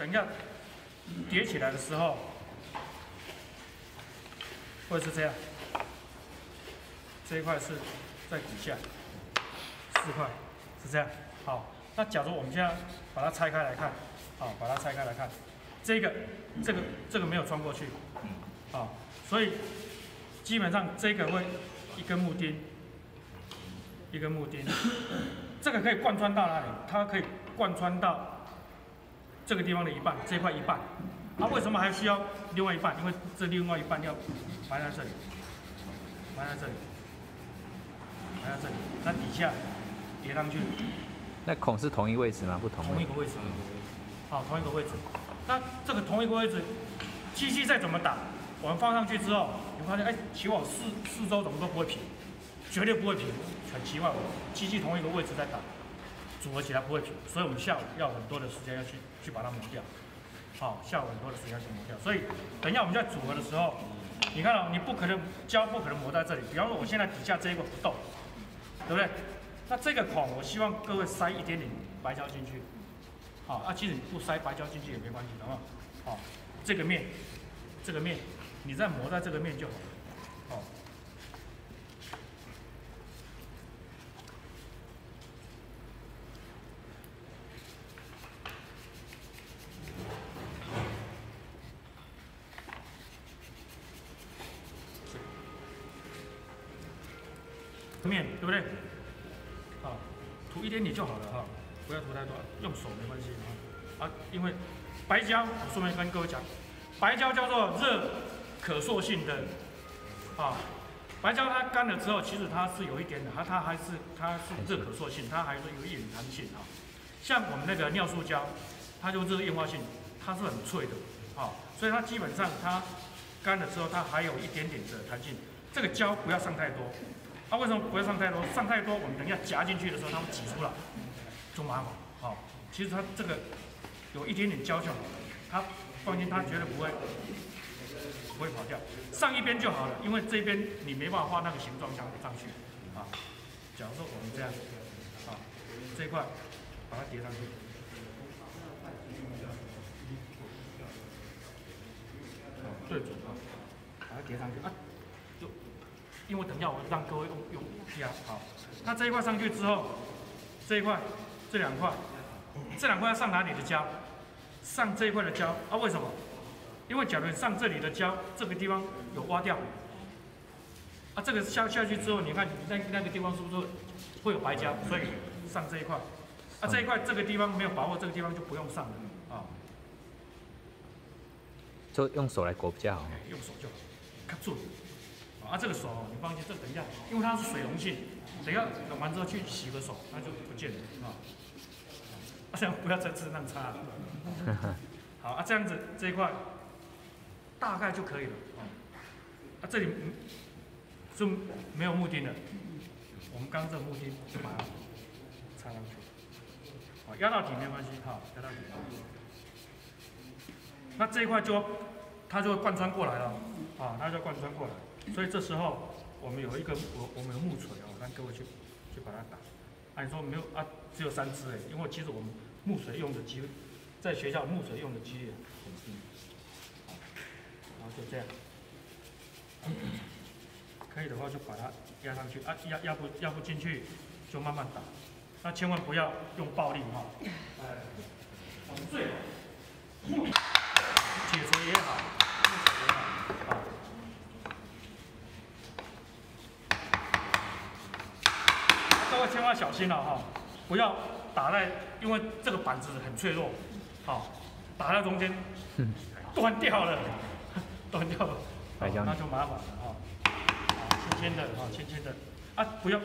等一下叠起来的时候，会是这样，这一块是在底下，4块是这样。好，那假如我们现在把它拆开来看，好，把它拆开来看，这个没有穿过去，好，所以基本上这个会一根木钉，一根木钉，这个可以贯穿到哪里？它可以贯穿到这个地方的一半，这块一半。它为什么还需要另外一半？因为这另外一半要埋在这里，埋在这里，埋在这里，那底下叠上去。那孔是同一位置吗？不同同一个位置。好，同一个位置。那这个同一个位置，机器再怎么打，我们放上去之后，你发现，哎，奇怪，四周怎么都不会平，绝对不会平，很奇怪。机器同一个位置在打，组合起来不会平，所以我们下午要很多的时间要去把它磨掉。好，下午很多的时间要去磨掉。所以等一下我们在组合的时候，你看到、你不可能胶不可能磨在这里。比方说我现在底下这一个不动，对不对？那这个孔我希望各位塞一点点白胶进去。好，其实你不塞白胶进去也没关系，好不好？好，这个面，你再磨在这个面就好了。好。面对不对？好，涂一点点就好了哈，不要涂太多，用手没关系啊。因为白胶，我顺便跟各位讲，白胶叫做热可塑性的啊。白胶它干了之后，其实它是有一点的，它是热可塑性，它还是有一点弹性啊。像我们那个尿素胶，它就热硬化性，它是很脆的啊，所以它基本上它干了之后，它还有一点点的弹性。这个胶不要上太多。为什么不要上太多？上太多，我们等一下夹进去的时候，它会挤出来，就麻烦。好，其实它这个有一点点胶就好了，它放心，它绝对不会跑掉。上一边就好了，因为这边你没办法画那个形状上去。啊，假如说我们这样，啊，这一块把它叠上去，对准啊，把它叠上去啊。因为等一下我让各位用压好，那这一块上去之后，这一块、这两块要上哪里的胶？上这一块的胶啊？为什么？因为假如上这里的胶，这个地方有挖掉，这个下去之后，你看那个地方是不是会有白胶？所以上这一块，这一块这个地方没有把握，这个地方就不用上了啊。就用手来裹比较好。用手就好，看准。这个手你放心，这等一下，因为它是水溶性，等一下弄完之后去洗个手，它就不见了啊。这样不要再吃那擦。好这样子这一块大概就可以了这里就没有木钉了，我们刚刚这个木钉就把它插上去，压到底没关系，压到底。那这一块它就会贯穿过来了它就贯穿过来。所以这时候我们有木锤我让各位去把它打。你说没有只有3支因为其实我们木锤用的几率，在学校木锤用的几率很低。然后就这样，可以的话就把它压上去压不进去就慢慢打。那千万不要用暴力最好铁锤也好。各位千万小心了不要打在，因为这个板子很脆弱，打在中间断掉了，那就麻烦了轻轻的不要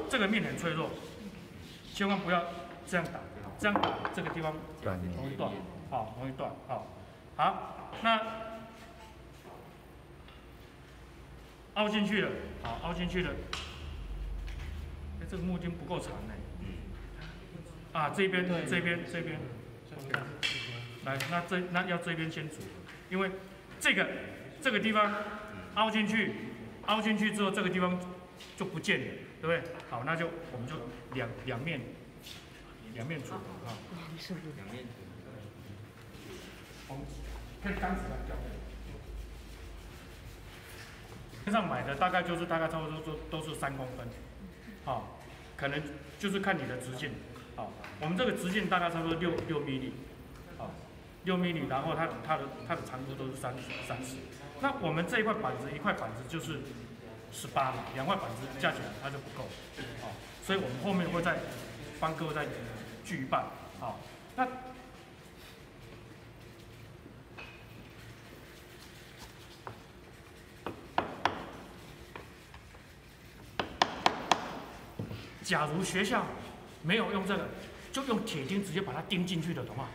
这个面很脆弱，千万不要这样打，这个地方容易断，好，那凹进去了，这个木钉不够长这边，来，那要这边先煮，因为这个地方凹进去之后，这个地方就不见了，对不对？好，那我们就两面煮我们可以钢丝来调配。线上买的大概差不多都是3公分，好，可能就是看你的直径，好，我们这个直径大概差不多6 mm， 好，6 mm， 然后它的长度都是30。那我们这一块板子，一块板子就是18嘛，2块板子加起来它就不够，好，所以我们后面会再帮各位再锯一半，好，那。假如学校没有用这个，就用铁钉直接把它钉进去的，懂吗？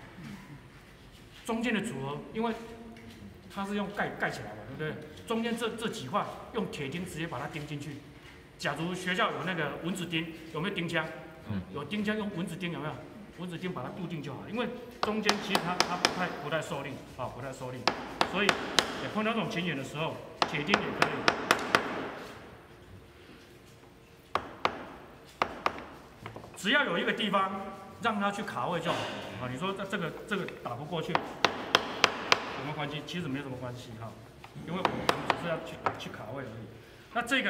中间的组合，因为它是用盖起来的，对不对？中间这几块用铁钉直接把它钉进去。假如学校有那个蚊子钉，有没有钉枪？有钉枪，用蚊子钉有没有？蚊子钉把它固定就好，因为中间其实它不太受力，啊，不太受力，所以也碰到这种情形的时候，铁钉也可以。只要有一个地方让它去卡位就好啊。你说这个打不过去，有没有关系？其实没什么关系哈，因为我们只是要去卡位而已。那这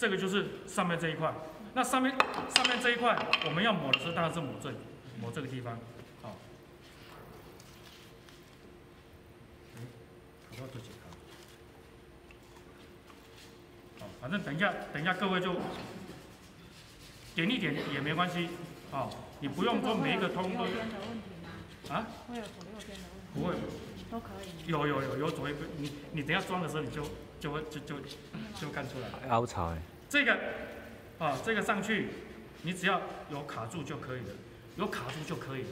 个就是上面这一块，那上面这一块我们要抹的时候，当然是抹这个地方，好。我要多解开。好，反正等一下各位就。点一点也没关系，啊，你不用说每一个通都。啊？会有左右边的问题？不会。都可以。有左右边，你等一下装的时候你就看出来了。凹槽哎。这个上去，你只要有卡住就可以了，有卡住就可以了。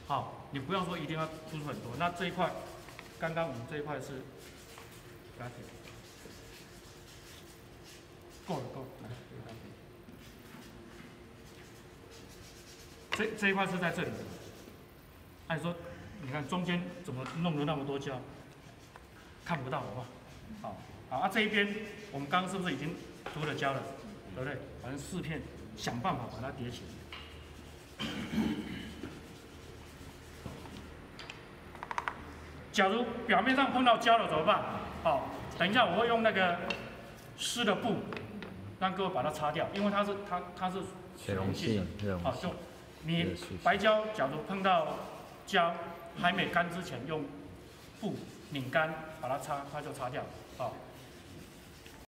好，你不要说一定要突出很多。那这一块，刚刚我们这一块是，给它点。够了。这一块是在这里的，按说，你看中间怎么弄了那么多胶，看不到好不好？好，这一边我们刚刚是不是已经涂了胶了，对不对？反正4片，想办法把它叠起来。假如表面上碰到胶了怎么办？好，等一下我会用那个湿的布，让各位把它擦掉，因为它是水溶性的，好就。你白胶，假如碰到还没干之前，用布拧干把它擦，它就擦掉。好，